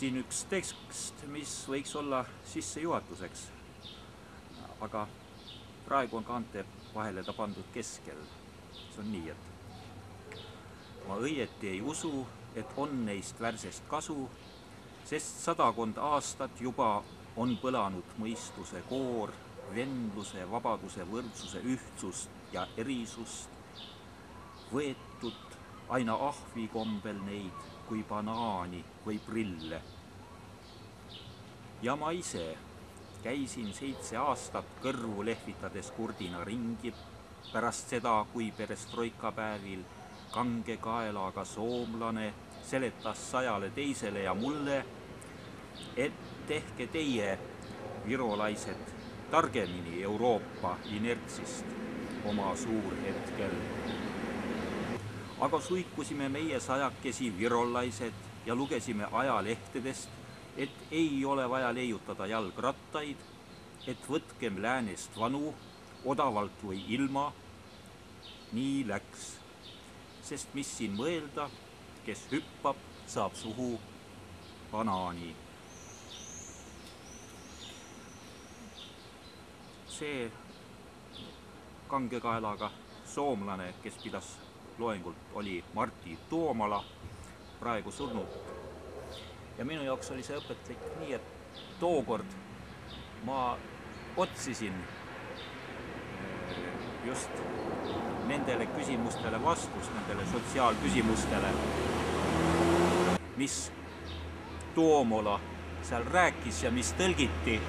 siin üks tekst, mis võiks olla sissejuhatuseks, aga praegu on kaante vahele ta pandud keskel. See on nii, et ma õieti ei usu, et on neist värsest kasu, sest 100 aastat juba on põlanud mõistuse koor, vendluse, vabaduse, võrdsuse, ühtsust ja erisust, võetud aina ahvi kombel neid kui banaani või prille. Ja ma ise käisin 7 aastat kõrvu lehvitades kurdina ringi pärast seda, kui perestroika päevil kange kaelaga soomlane seletas 100 teisele ja mulle, et tehke teie, virolaised, targemini Euroopa inertsist oma suurhetkel. Aga suikusime meie 100 virolaised ja lugesime ajalehtedest, et ei ole vaja leiutada jalgrattaid, et võtkem läänest vanu, odavalt või ilma. Nii läks, sest mis siin mõelda, kes hüppab, saab suhu banaani. See kangekaelaga soomlane, kes pidas loengult, oli Martti Toomala, praegu surnud. Ja minu jaoks oli see õpetlik nii, et tookord ma otsisin just nendele küsimustele vastust, nendele sotsiaalküsimustele, mis Toomala seal rääkis ja mis tõlgiti.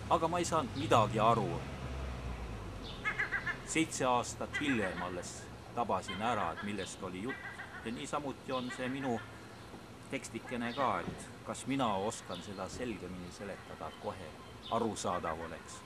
Aga ma ei saanud midagi aru. 7 aastat hiljem alles tabasin ära, et millest oli jutt. Ja niisamuti on see minu tekstikene ka, et kas mina oskan seda selgemini seletada, kohe arusaadav oleks.